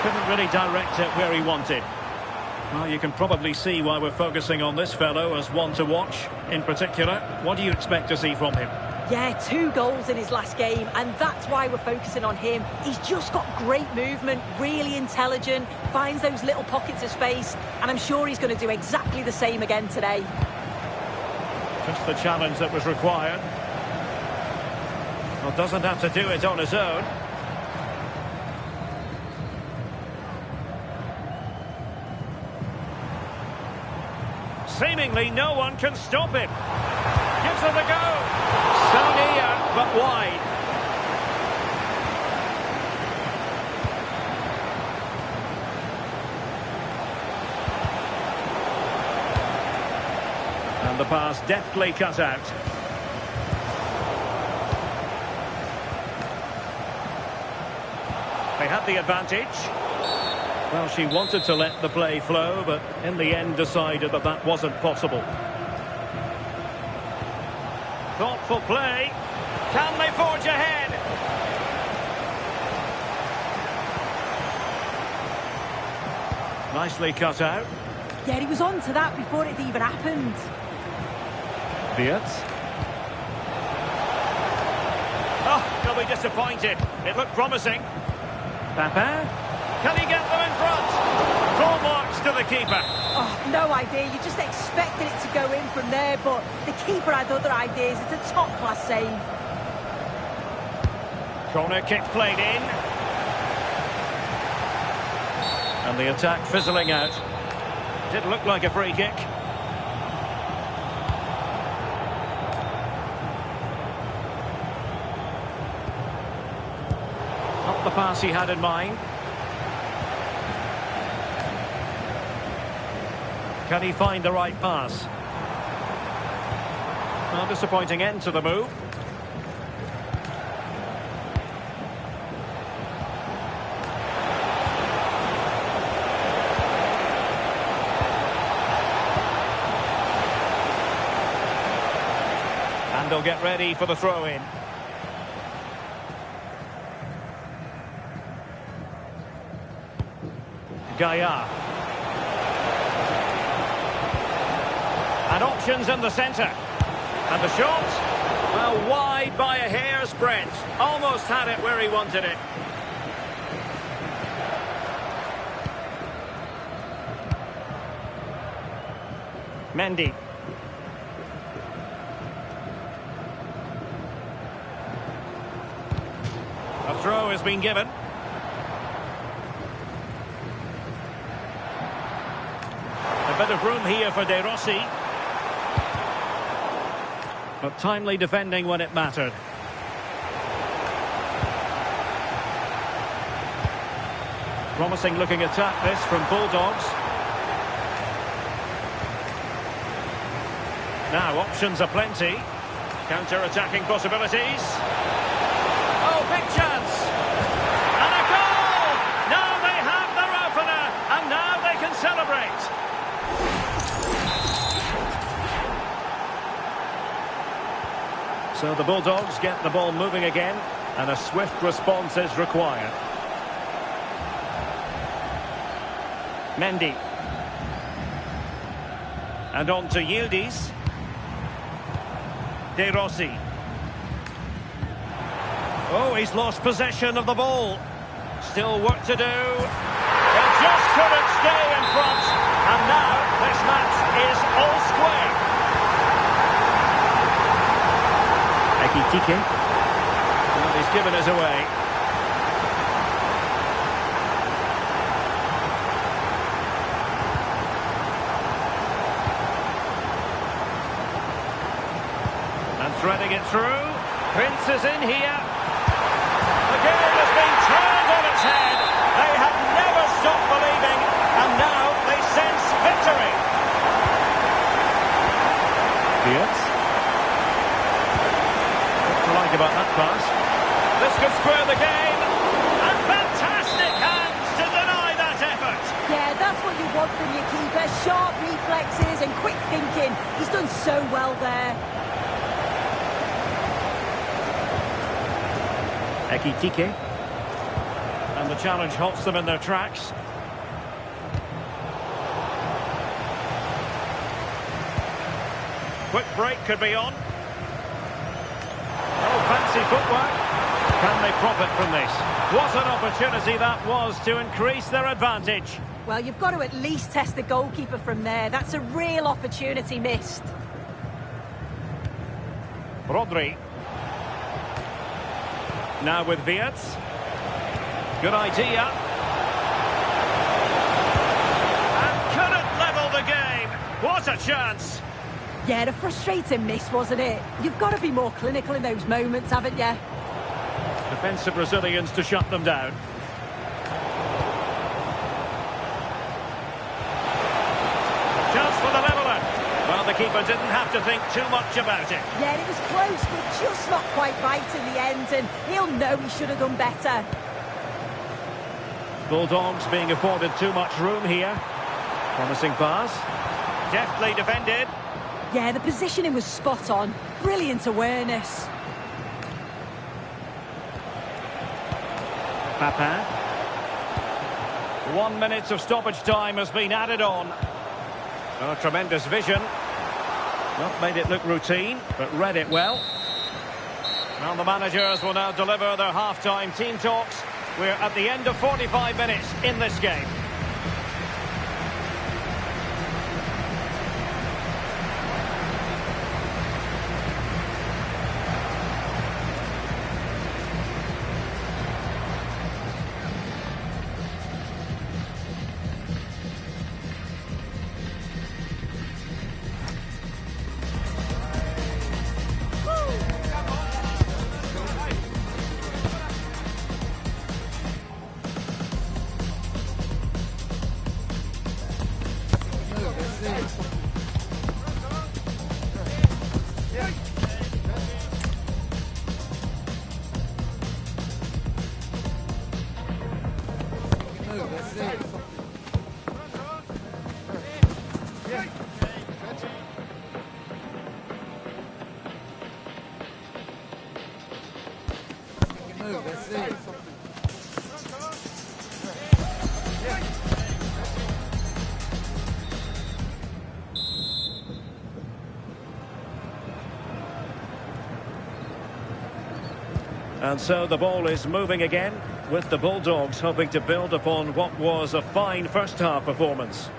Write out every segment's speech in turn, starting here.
Couldn't really direct it where he wanted. Well, you can probably see why we're focusing on this fellow as one to watch. In particular, what do you expect to see from him? Yeah, 2 goals in his last game, and that's why we're focusing on him. He's just got great movement, really intelligent, finds those little pockets of space, and I'm sure he's going to do exactly the same again today. Just the challenge that was required. Well, doesn't have to do it on his own. Seemingly no one can stop him. Gives it a go. So near, but wide. And the pass deftly cut out. They had the advantage. Well, she wanted to let the play flow, but in the end decided that that wasn't possible. Thoughtful play. Can they forge ahead? Nicely cut out. Yeah, he was on to that before it even happened. Wirtz. Oh, they'll be disappointed. It looked promising. Papin. Can he get them in front? Full marks to the keeper. Oh, no idea. You just expected it to go in from there, but the keeper had other ideas. It's a top-class save. Corner kick played in. And the attack fizzling out. Did look like a free kick. Not the pass he had in mind. Can he find the right pass? Well, disappointing end to the move. And they'll get ready for the throw-in. Gaia. And options in the centre. And the shot, well, wide by a hair's breadth. Almost had it where he wanted it. Mendy. A throw has been given. A bit of room here for De Rossi. But timely defending when it mattered. Promising looking attack this from Bulldogs. Now options are plenty. Counter-attacking possibilities. Oh, big chance! And a goal! Now they have their opener, and now they can celebrate. So the Bulldogs get the ball moving again, and a swift response is required. Mendy. And on to Yildiz. De Rossi. Oh, he's lost possession of the ball. Still work to do. They just couldn't stay in front. And now this match is all square. Ekitike. Well, he's given us away. And threading it through. Prince is in here. The game has been turned on its head. They have never stopped believing, and now they sense victory. Wirtz. What do you like about that pass? This could square the game. And fantastic hands to deny that effort. Yeah, that's what you want from your keeper. Sharp reflexes and quick thinking. He's done so well there. Ekitike. And the challenge halts them in their tracks. Quick break could be on. Oh, fancy footwork. Can they profit from this? What an opportunity that was to increase their advantage. Well, you've got to at least test the goalkeeper from there. That's a real opportunity missed. Rodri. Now with Wirtz. Good idea. And couldn't level the game. What a chance. Yeah, a frustrating miss, wasn't it? You've got to be more clinical in those moments, haven't you? Defensive Brazilians to shut them down. Chance for the leveller. Well, the keeper didn't have to think too much about it. Yeah, it was close, but just not quite right in the end, and he'll know he should have done better. Bulldogs being afforded too much room here. Promising pass. Deftly defended. Yeah, the positioning was spot on. Brilliant awareness. Papin. 1 minute of stoppage time has been added on. Oh, tremendous vision. Not made it look routine, but read it well. Well, the managers will now deliver their half-time team talks. We're at the end of 45 minutes in this game. And so the ball is moving again, with the Bulldogs hoping to build upon what was a fine first-half performance.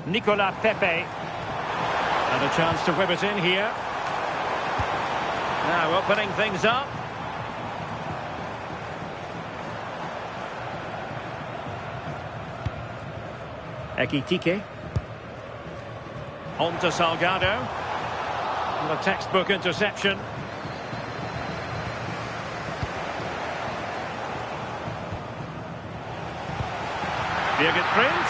Nicolas Pepe. And a chance to whip it in here. Now opening things up. Ekitike. On to Salgado. And a textbook interception. Birgit Prinz.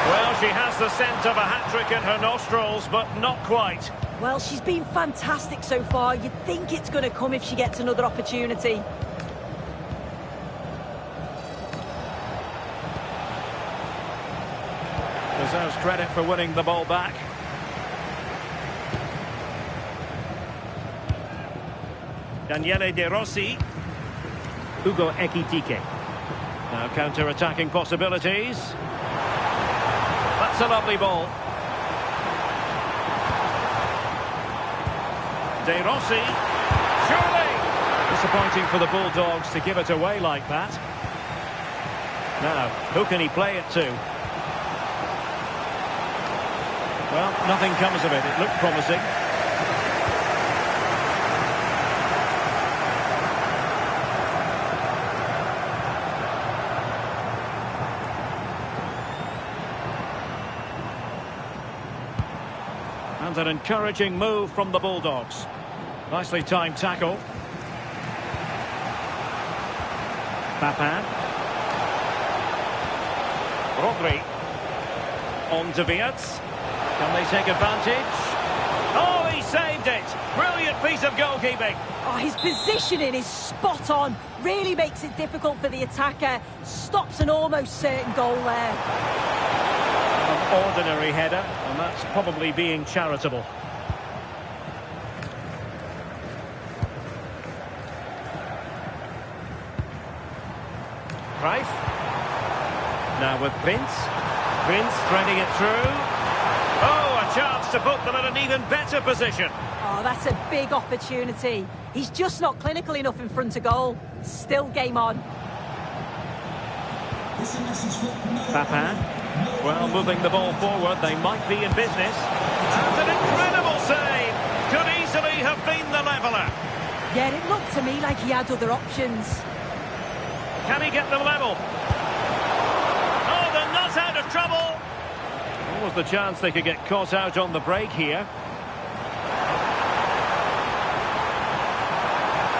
Well, she has the scent of a hat-trick in her nostrils, but not quite. Well, she's been fantastic so far. You'd think it's going to come if she gets another opportunity. Deserves credit for winning the ball back. Daniele De Rossi. Hugo Ekitike. Now counter-attacking possibilities. That's a lovely ball. De Rossi. Surely! Disappointing for the Bulldogs to give it away like that. Now, who can he play it to? Well, nothing comes of it. It looked promising. And an encouraging move from the Bulldogs. Nicely timed tackle. Papin. Rodri. On to Wirtz. Can they take advantage? Oh, he saved it! Brilliant piece of goalkeeping. Oh, his positioning is spot on. Really makes it difficult for the attacker. Stops an almost certain goal there. Ordinary header, and that's probably being charitable. Cruyff. Now with Prince. Prince threading it through. Oh, a chance to put them in an even better position. Oh, that's a big opportunity. He's just not clinical enough in front of goal. Still game on. Papin. Well, moving the ball forward, they might be in business. And an incredible save. Could easily have been the leveller. Yeah, it looked to me like he had other options. Can he get them level? Oh, they're not out of trouble. What was the chance they could get caught out on the break here?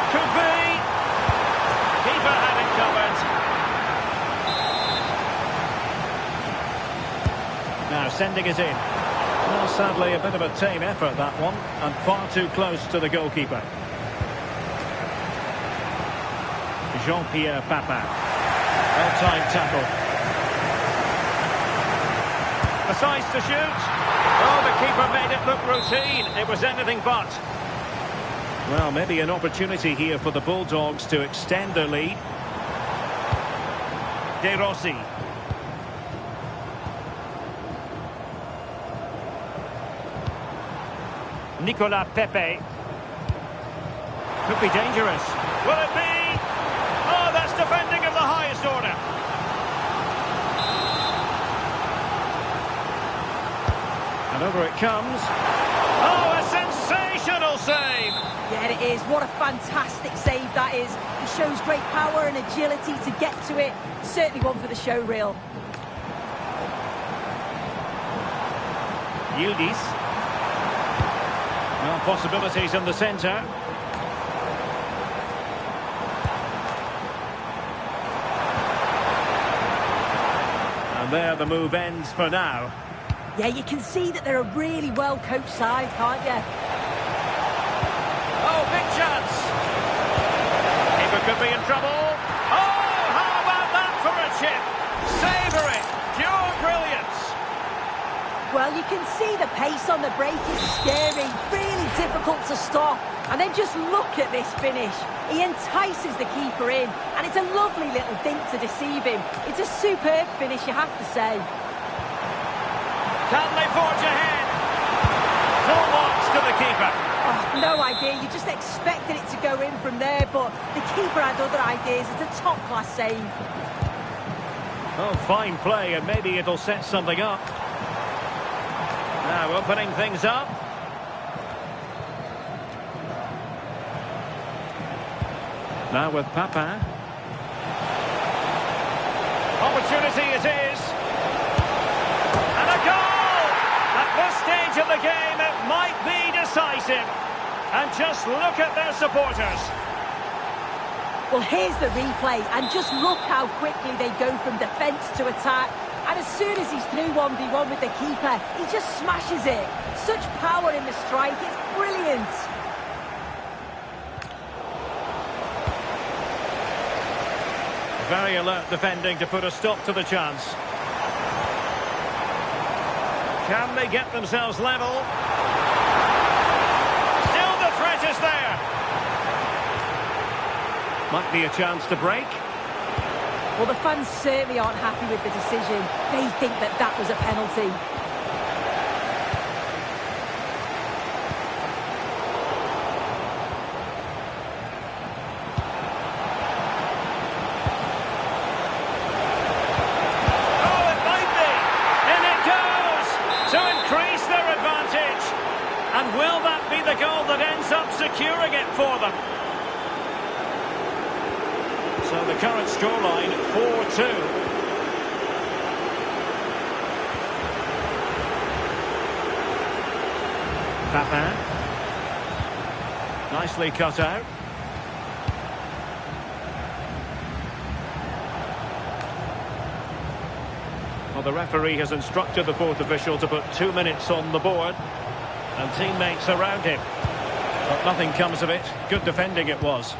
Could be. Keeper had it covered. Now sending it in. Well, sadly, a bit of a tame effort, that one, and far too close to the goalkeeper. Jean-Pierre Papin. Well-timed tackle. The size to shoot. Oh, the keeper made it look routine. It was anything but. Well, maybe an opportunity here for the Bulldogs to extend their lead. De Rossi. Nicolas Pepe. Could be dangerous. Will it be? Oh, that's defending of the highest order. And over it comes. Oh, a sensational save! Yeah, it is. What a fantastic save that is. He shows great power and agility to get to it. Certainly one for the show reel. Yildiz. Well, possibilities in the centre. And there the move ends for now. Yeah, you can see that they're a really well-coached side, can't you? Oh, big chance. Keeper could be in trouble. Oh, how about that for a chip? Savour it. Pure brilliance. Well, you can see the pace on the break is scary, really difficult to stop. And then just look at this finish. He entices the keeper in, and it's a lovely little dink to deceive him. It's a superb finish, you have to say. Can they forge ahead? Full marks to the keeper. Oh, no idea. You just expected it to go in from there, but the keeper had other ideas. It's a top-class save. Oh, fine play, and maybe it'll set something up. Now opening things up. Now with Papin. Opportunity it is. And a goal! At this stage of the game, it might be decisive. And just look at their supporters. Well, here's the replay, and just look how quickly they go from defence to attack. And as soon as he's through 1v1 with the keeper, he just smashes it. Such power in the strike, it's brilliant. Very alert defending to put a stop to the chance. Can they get themselves level? Still the threat is there. Might be a chance to break. Well, the fans certainly aren't happy with the decision. They think that that was a penalty. Oh, it might be. And it goes to increase their advantage. And will that be the goal that ends up securing it for them? So the current scoreline, 4-2. Papin. Nicely cut out. Well, the referee has instructed the fourth official to put 2 minutes on the board. And teammates around him. But nothing comes of it. Good defending it was.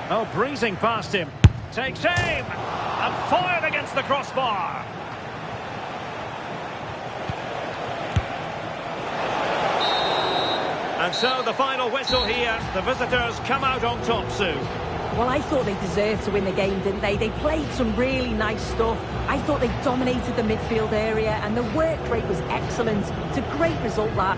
Oh, breezing past him. Takes aim and fired against the crossbar. And so the final whistle here. The visitors come out on top, Sue. Well, I thought they deserved to win the game, didn't they? They played some really nice stuff. I thought they dominated the midfield area and the work rate was excellent. It's a great result, that.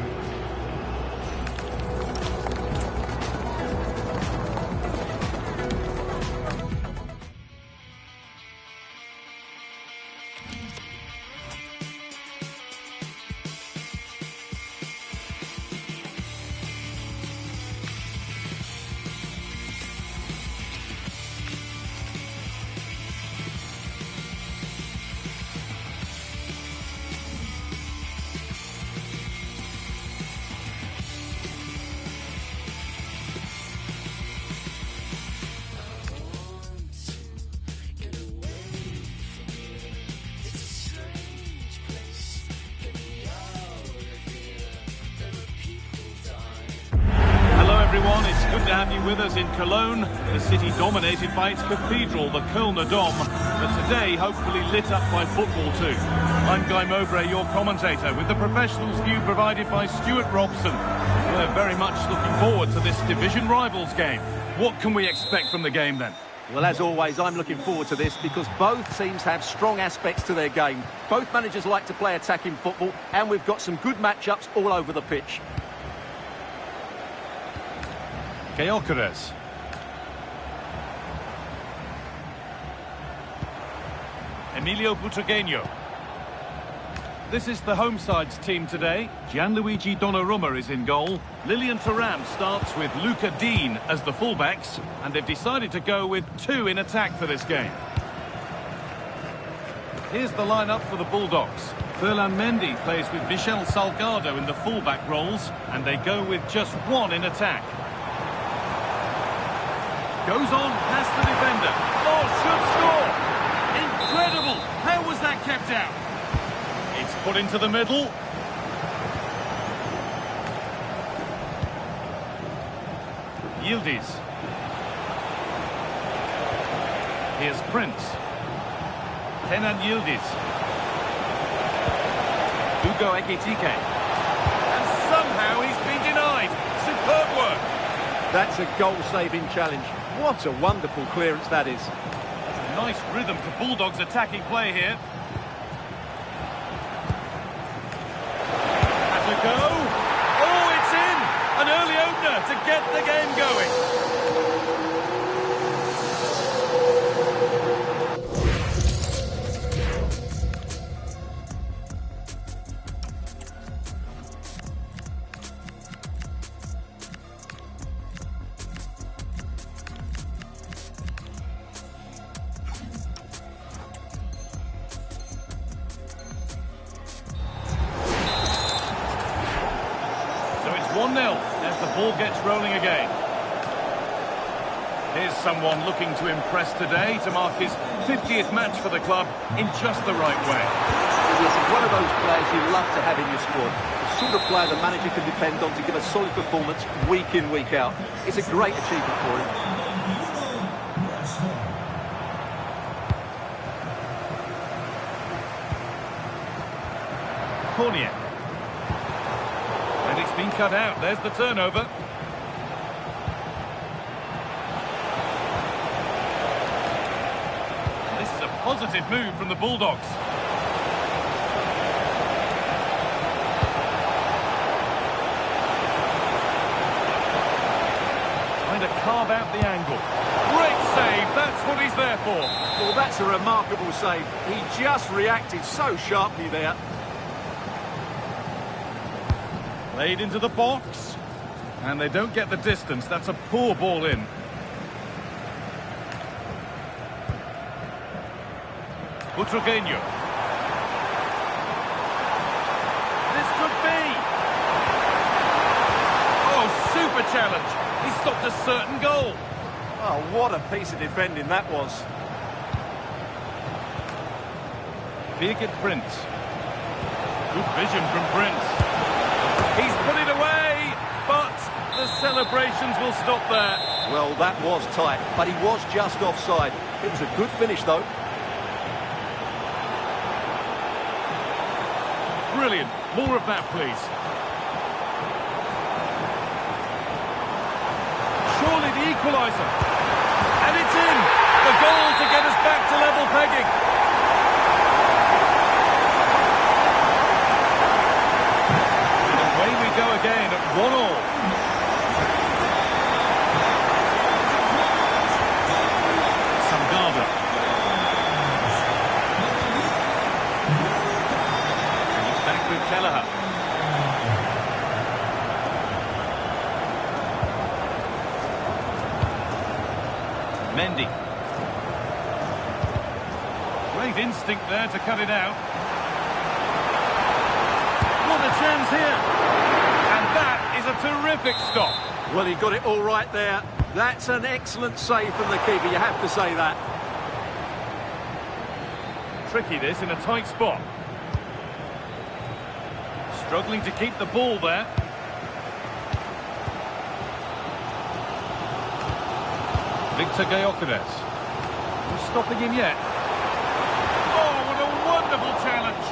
Everyone, it's good to have you with us in Cologne, the city dominated by its cathedral, the Kölner Dom, but today hopefully lit up by football too. I'm Guy Mowbray, your commentator, with the professionals view provided by Stuart Robson. We're very much looking forward to this division rivals game. What can we expect from the game then? Well, as always, I'm looking forward to this because both teams have strong aspects to their game. Both managers like to play attacking football, and we've got some good matchups all over the pitch. Gyökeres. Emilio Butragueño. This is the home side's team today. Gianluigi Donnarumma is in goal. Lilian Thuram starts with Luca Dean as the fullbacks, and they've decided to go with two in attack for this game. Here's the lineup for the Bulldogs. Ferland Mendy plays with Michel Salgado in the fullback roles, and they go with just one in attack. Goes on past the defender. Oh, should score! Incredible! How was that kept out? It's put into the middle. Yildiz. Here's Prince. Kenan Yildiz. Hugo Ekitike. And somehow he's been denied. Superb work. That's a goal-saving challenge. What a wonderful clearance that is. That's a nice rhythm to Bulldogs' attacking play here. Has a go. Oh, it's in! An early opener to get the game going. So it's 1-0 as the ball gets rolling again. Here's someone looking to impress today to mark his 50th match for the club in just the right way. Yes, he's one of those players you love to have in your squad. The sort of player the manager can depend on to give a solid performance week in, week out. It's a great achievement for him. Cornier. And it's been cut out. There's the turnover. This is a positive move from the Bulldogs. Trying to carve out the angle. Great save. That's what he's there for. Well, that's a remarkable save. He just reacted so sharply there. Played into the box. And they don't get the distance. That's a poor ball in. Butragueño. This could be. Oh, super challenge. He stopped a certain goal. Oh, what a piece of defending that was. Birgit Prince. Good vision from Prince. He's put it away, but the celebrations will stop there. Well, that was tight, but he was just offside. It was a good finish, though. Brilliant. More of that, please. Surely the equaliser. And it's in. The goal to get us back to level pegging. And away we go again at 1-1. Sangada. And he's back with Kelleher. Mendy. Great instinct there to cut it out. What a chance here. And that is a terrific stop. Well, he got it all right there. That's an excellent save from the keeper, you have to say that. Tricky this in a tight spot. Struggling to keep the ball there. Victor Gyökeres. Not stopping him yet. Oh, what a wonderful challenge.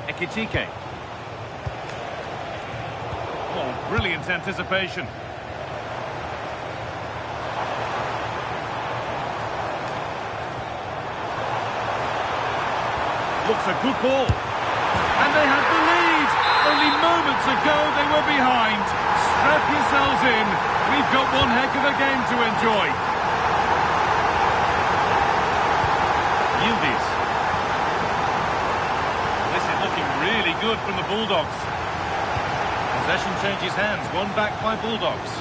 Ekitike. Oh, brilliant anticipation. Looks a good ball. And they have the lead. Only moments ago they were behind. Strap yourselves in. We've got one heck of a game to enjoy. Yildiz. This is looking really good from the Bulldogs. Possession changes hands. One back by Bulldogs.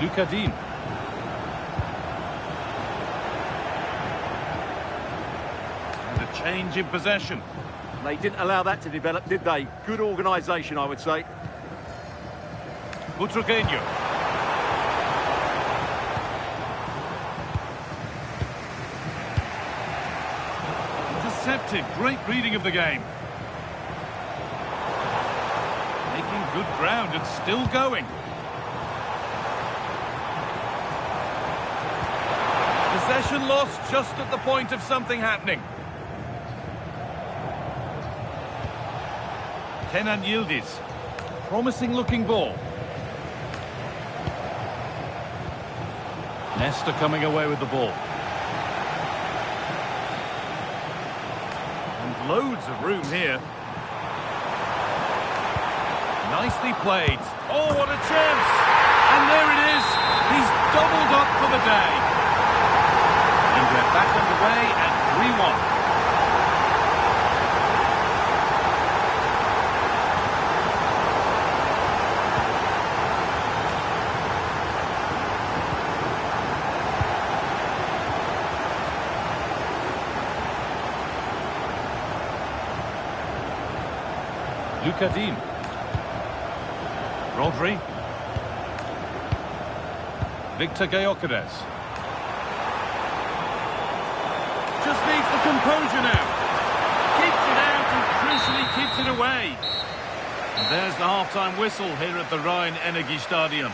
Lucas Digne. Change in possession. They didn't allow that to develop, did they? Good organisation, I would say. Butragueño. Intercepted. Great reading of the game. Making good ground and still going. Possession lost just at the point of something happening. Kenan Yildiz. Promising looking ball. Nesta coming away with the ball. And loads of room here. Nicely played. Oh, what a chance! And there it is. He's doubled up for the day. And we're back underway at 3-1. Lucas Digne. Rodri. Victor Gyökeres. Just needs the composure now. Keeps it out and crucially keeps it away. And there's the half-time whistle here at the Rhein-Energiestadion.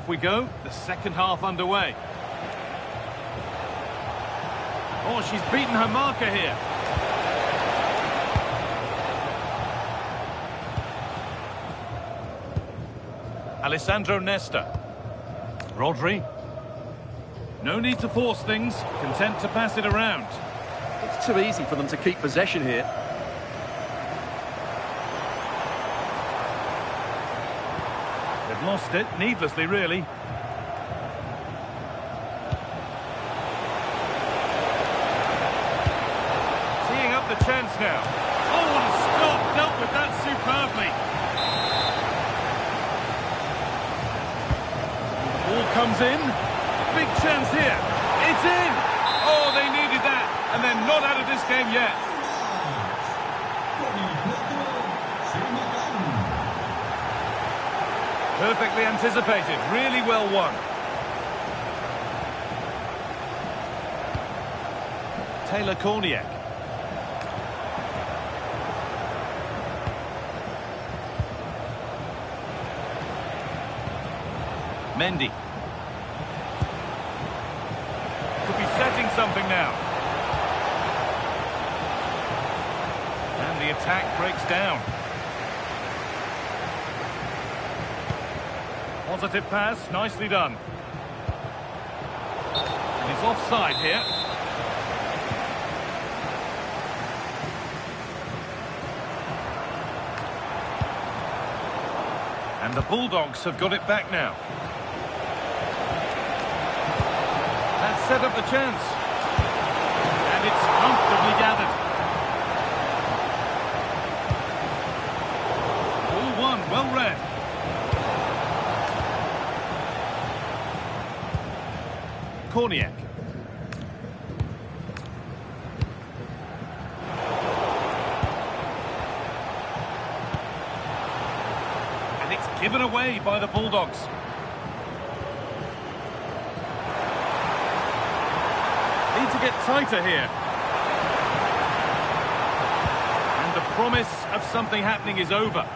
Off we go, the second half underway. Oh, she's beaten her marker here. Alessandro Nesta. Rodri. No need to force things, content to pass it around. It's too easy for them to keep possession here. They've lost it, needlessly really. Teeing up the chance now. Oh, what a stop! Dealt with that superbly. The ball comes in. Big chance here. It's in! Oh, they needed that. And they're not out of this game yet. Perfectly anticipated. Really well won. Taylor Korniak. Mendy. Could be setting something now. And the attack breaks down. Positive pass, nicely done. And he's offside here. And the Bulldogs have got it back now. That set up the chance. And it's comfortably gathered. All one, well read. Korniak. And it's given away by the Bulldogs. Need to get tighter here. And the promise of something happening is over.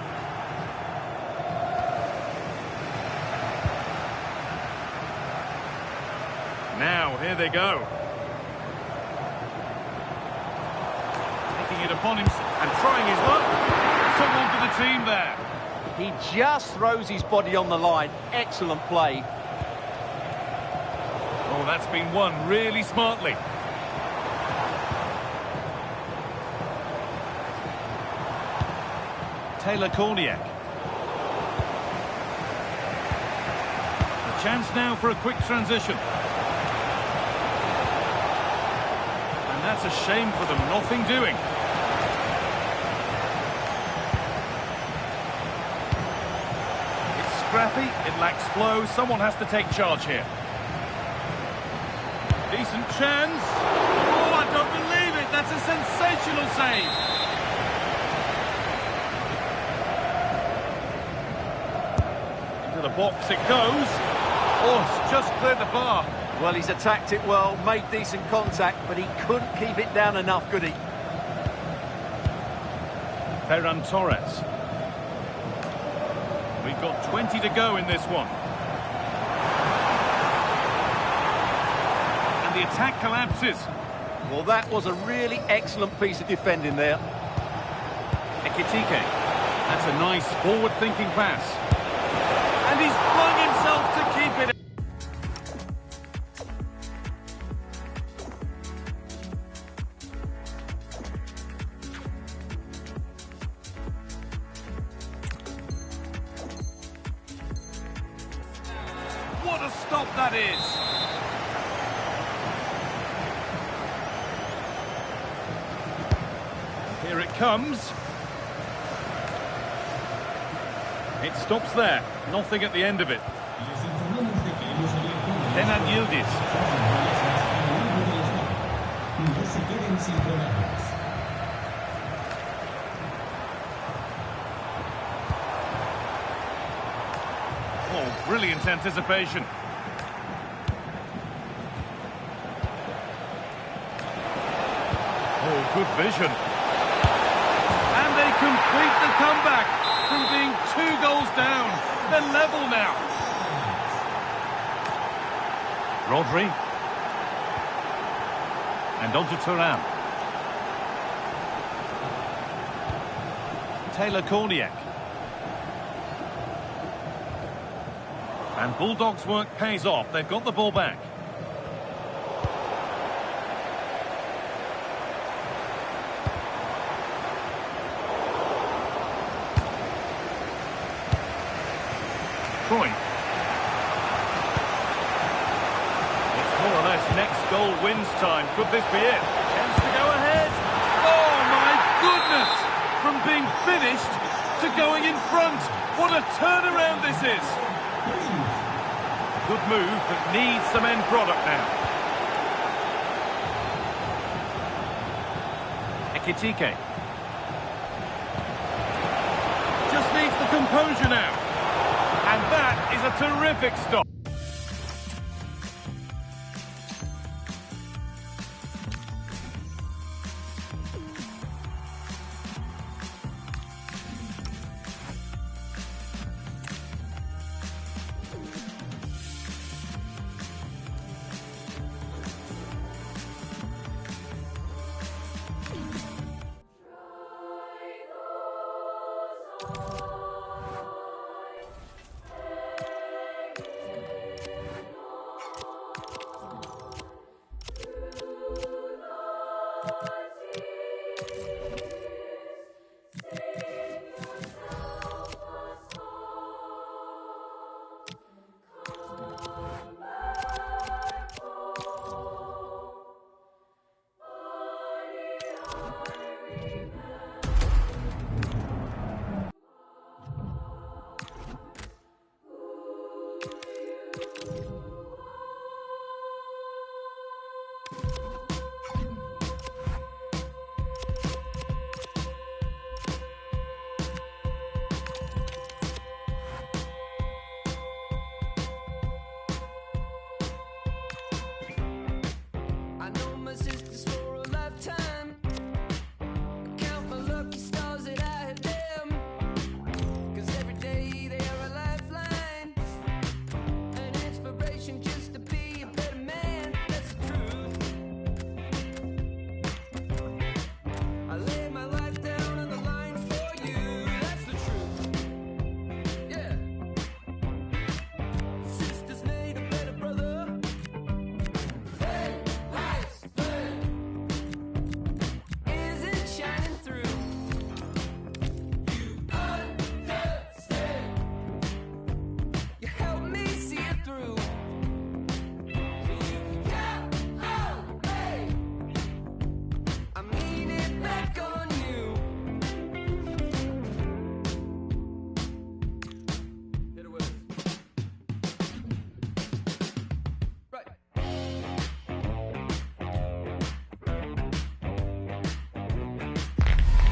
Now, here they go. Taking it upon him and trying his luck. Someone for the team there. He just throws his body on the line. Excellent play. Oh, that's been won really smartly. Taylor Korniak. A chance now for a quick transition. And that's a shame for them, nothing doing. It's scrappy, it lacks flow, someone has to take charge here. Decent chance. Oh, I don't believe it. That's a sensational save. Into the box it goes. Oh, it's just cleared the bar. Well, he's attacked it well, made decent contact, but he couldn't keep it down enough, could he? Ferran Torres. We've got 20 to go in this one. The attack collapses. Well, that was a really excellent piece of defending there. Ekitike. That's a nice forward-thinking pass. And he's flung himself to keep it. What a stop that is. Here it comes. It stops there. Nothing at the end of it. Kenan Yildiz. Oh, brilliant anticipation. Oh, good vision. They complete the comeback from being 2 goals down. They're level now. Rodri. And on to Thuram. Taylor Korniak. And Bulldogs' work pays off. They've got the ball back. Cruyff. It's more or less next goal wins time. Could this be it? Chance to go ahead. Oh my goodness! From being finished to going in front. What a turnaround this is! Good move that needs some end product now. Ekitike. Just needs the composure now. And that is a terrific stop.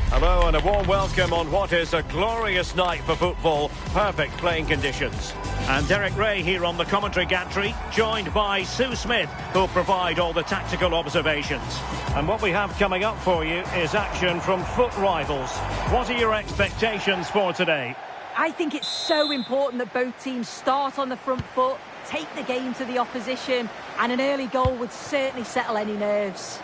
Hello and a warm welcome on what is a glorious night for football. Perfect playing conditions. And Derek Ray here on the commentary gantry, joined by Sue Smith, who'll provide all the tactical observations. And what we have coming up for you is action from foot rivals. What are your expectations for today? I think it's so important that both teams start on the front foot, take the game to the opposition, and an early goal would certainly settle any nerves.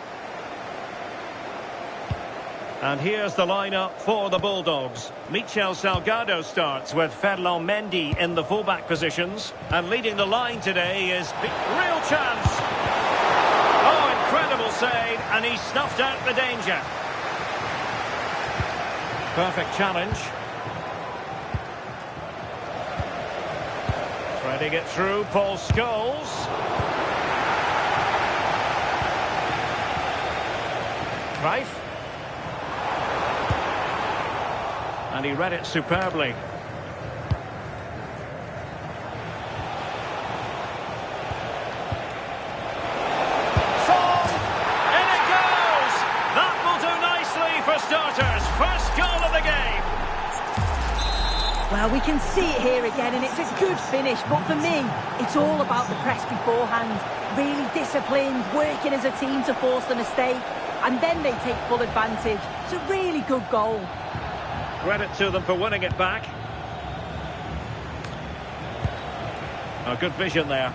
And here's the lineup for the Bulldogs. Michel Salgado starts with Ferland Mendy in the fullback positions. And leading the line today is real chance. Oh, incredible save, and he snuffed out the danger. Perfect challenge. Threading it through, Paul Scholes. Cruyff. And he read it superbly. Song! In it goes! That will do nicely for starters. First goal of the game. Well, we can see it here again, and it's a good finish. But for me, it's all about the press beforehand. Really disciplined, working as a team to force the mistake. And then they take full advantage. It's a really good goal. Credit to them for winning it back. A good vision there.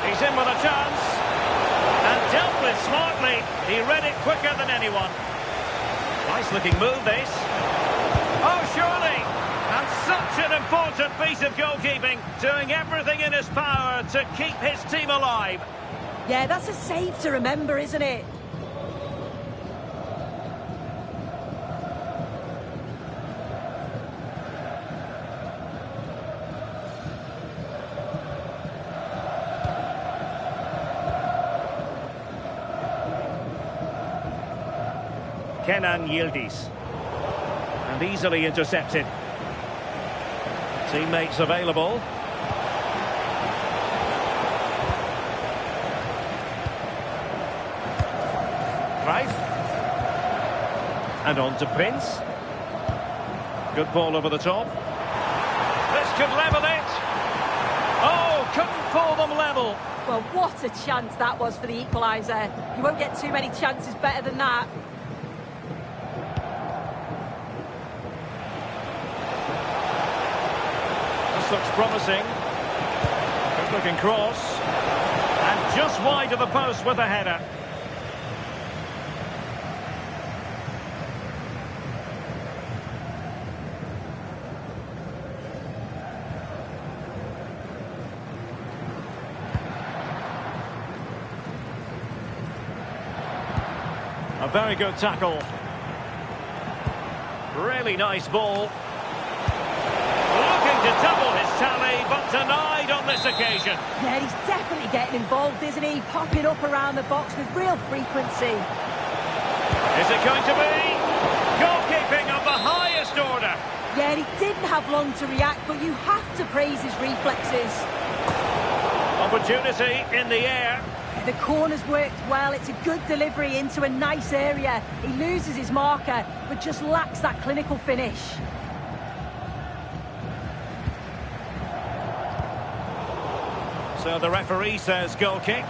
He's in with a chance. And dealt with smartly. He read it quicker than anyone. Nice looking move, this. Oh, surely. And such an important piece of goalkeeping. Doing everything in his power to keep his team alive. Yeah, that's a save to remember, isn't it? Kenan Yildiz. And easily intercepted. Teammates available. Cryf. And on to Prince. Good ball over the top. This could level it. Oh, couldn't pull them level. Well, what a chance that was for the equaliser. You won't get too many chances better than that. Looks promising. Good looking cross. And just wide of the post with a header. A very good tackle. Really nice ball. Looking to double his tally, but denied on this occasion. Yeah, he's definitely getting involved, isn't he? Popping up around the box with real frequency. Is it going to be? Goalkeeping of the highest order. Yeah, he didn't have long to react, but you have to praise his reflexes. Opportunity in the air. The corner's worked well. It's a good delivery into a nice area. He loses his marker, but just lacks that clinical finish. So the referee says goal kick.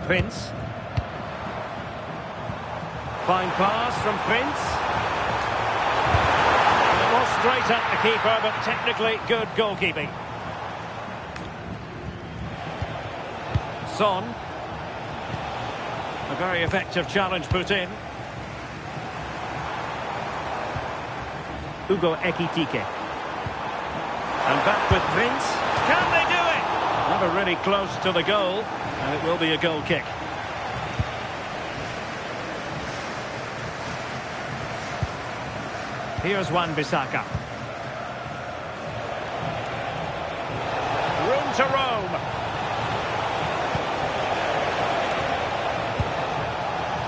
Prince. Fine pass from Prince. It was straight at the keeper, but technically good goalkeeping. Son. A very effective challenge put in. Ugo Ekitike. And back with Prince. Can they do it? Never really close to the goal, and it will be a goal kick. Here's Wan-Bissaka. Room to roam.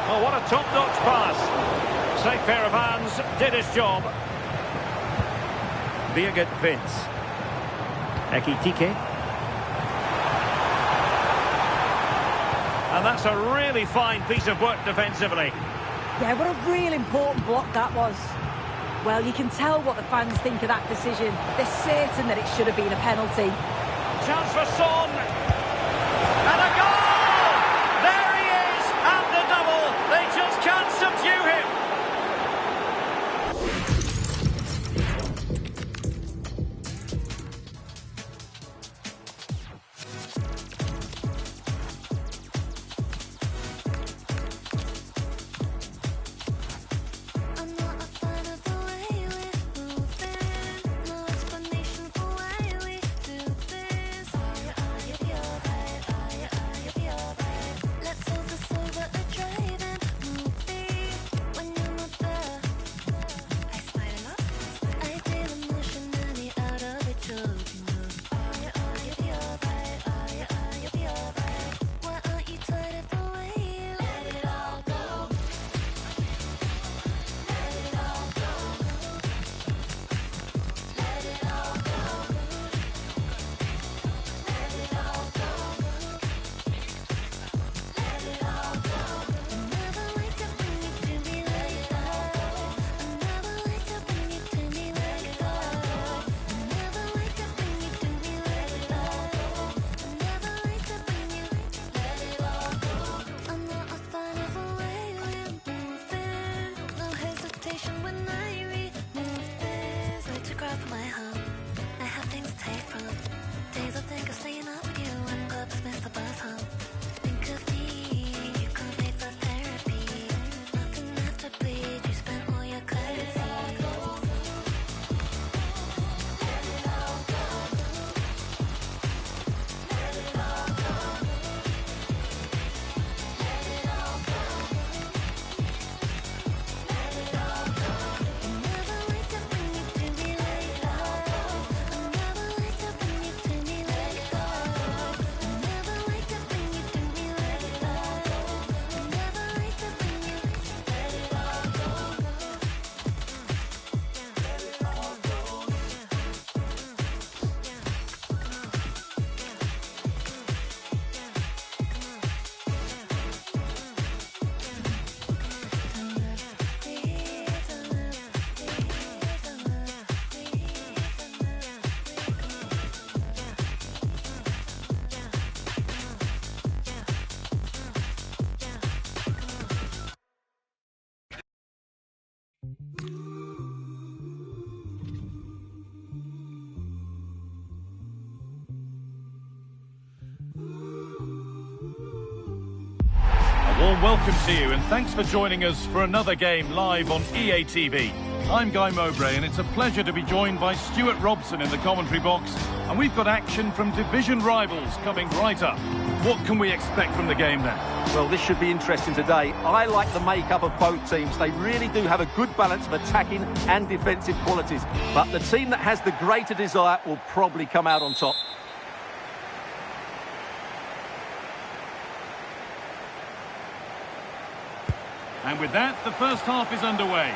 Oh, what a top-notch pass. Safe pair of hands, did his job. Birgit Prince. Ekitike. And that's a really fine piece of work defensively. Yeah, what a real important block that was. Well, you can tell what the fans think of that decision. They're certain that it should have been a penalty. Chance for Son. And a goal! There he is, and the double. They just can't subdue him. Warm welcome to you, and thanks for joining us for another game live on EA TV. I'm Guy Mowbray, and it's a pleasure to be joined by Stuart Robson in the commentary box, and we've got action from division rivals coming right up. What can we expect from the game then? Well, this should be interesting today. I like the makeup of both teams. They really do have a good balance of attacking and defensive qualities, but the team that has the greater desire will probably come out on top. And with that, the first half is underway.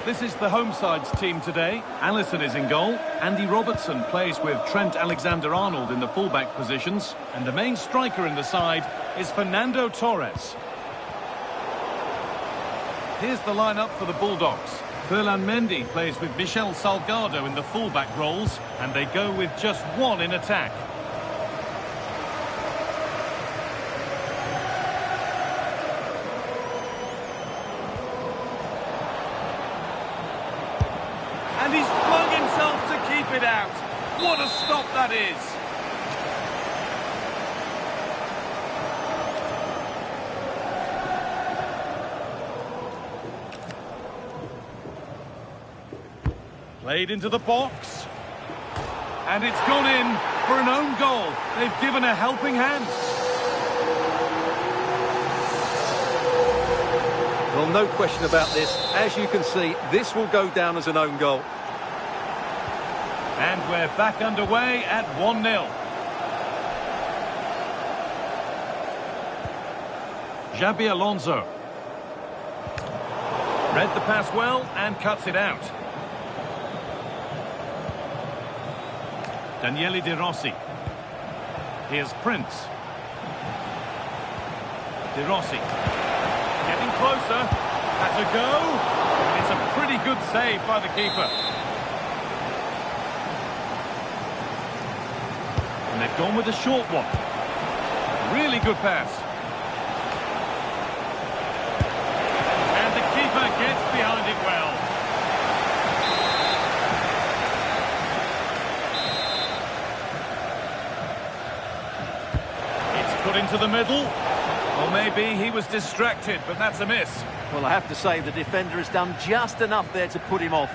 This is the home side's team today. Alisson is in goal. Andy Robertson plays with Trent Alexander-Arnold in the fullback positions. And the main striker in the side is Fernando Torres. Here's the lineup for the Bulldogs. Ferland Mendy plays with Michel Salgado in the fullback roles. And they go with just one in attack. And he's flung himself to keep it out. What a stop that is. Played into the box. And it's gone in for an own goal. They've given a helping hand. Well, no question about this. As you can see, this will go down as an own goal. And we're back underway at 1-0. Xabi Alonso. Read the pass well and cuts it out. Daniele De Rossi. Here's Prince. De Rossi. Getting closer. Has a go. It's a pretty good save by the keeper. And they've gone with a short one. Really good pass. And the keeper gets behind it well. It's put into the middle. Or maybe he was distracted, but that's a miss. Well, I have to say the defender has done just enough there to put him off.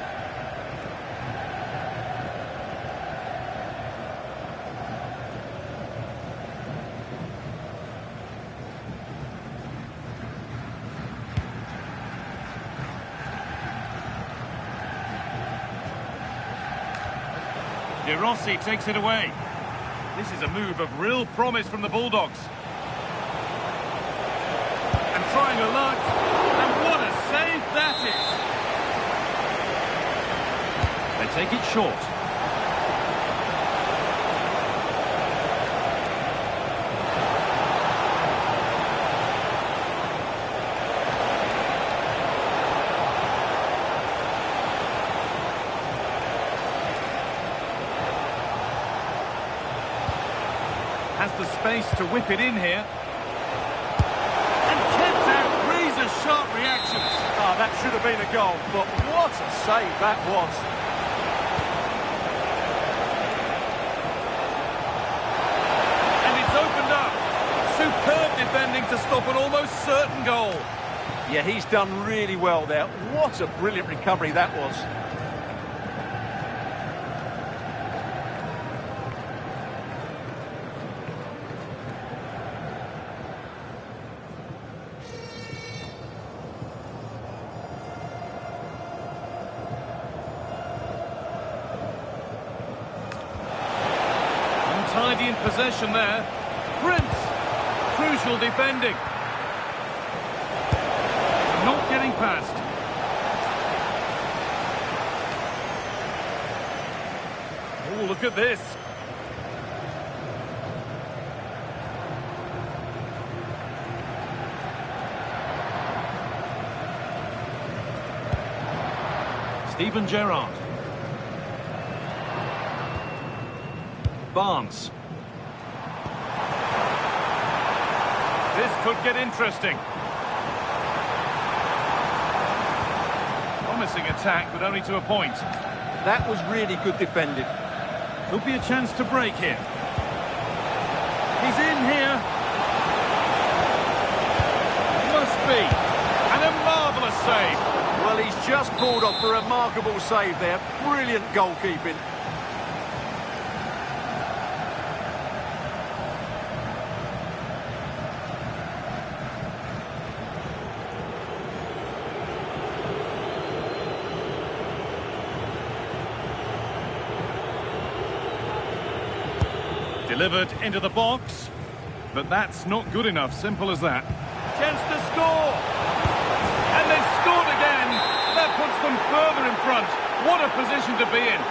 De Rossi takes it away. This is a move of real promise from the Bulldogs. And trying a luck. And what a save that is. They take it short. Has the space to whip it in here. And kept out razor-sharp reactions. Oh, that should have been a goal, but what a save that was. And it's opened up. Superb defending to stop an almost certain goal. Yeah, he's done really well there. What a brilliant recovery that was. Tidy in possession there. Prince. Crucial defending. Not getting past. Oh, look at this. Steven Gerrard. Barnes. This could get interesting. promising attack, but only to a point. That was really good defending. Could be a chance to break here. He's in here. Must be. And a marvellous save. Well, he's just pulled off a remarkable save there. Brilliant goalkeeping. Delivered into the box, but that's not good enough, simple as that. Chance to score! And they've scored again! That puts them further in front. What a position to be in.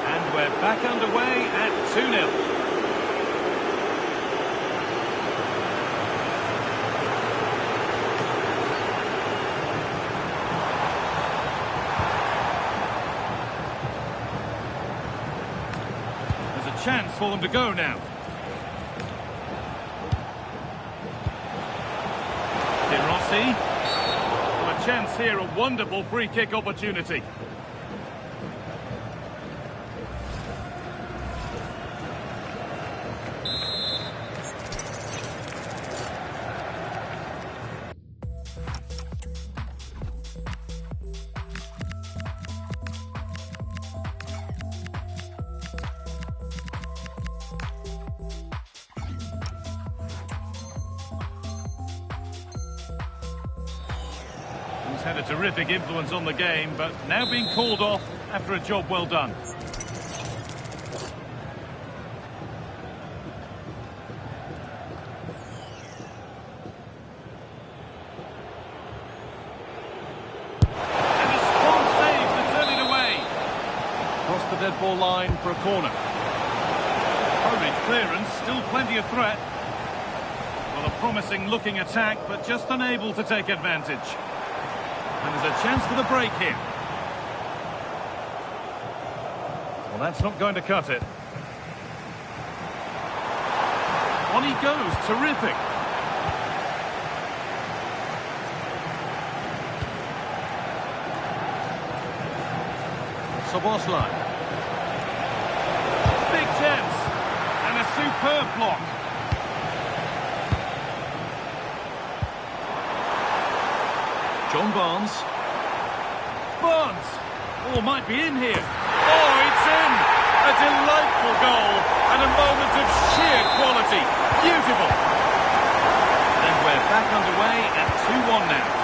And we're back underway at 2-0. Chance for them to go now. De Rossi. Well, a chance here, a wonderful free kick opportunity. He's had a terrific influence on the game, but now being called off after a job well done. And a strong save to turn it away. Across the dead ball line for a corner. Hurried clearance, still plenty of threat. Well, a promising looking attack, but just unable to take advantage. And there's a chance for the break here. Well, that's not going to cut it. On he goes, terrific. Szoboszlai. Big chance. And a superb block. John Barnes. Barnes! Oh, might be in here. Oh, it's in! A delightful goal and a moment of sheer quality. Beautiful! And we're back underway at 2-1 now.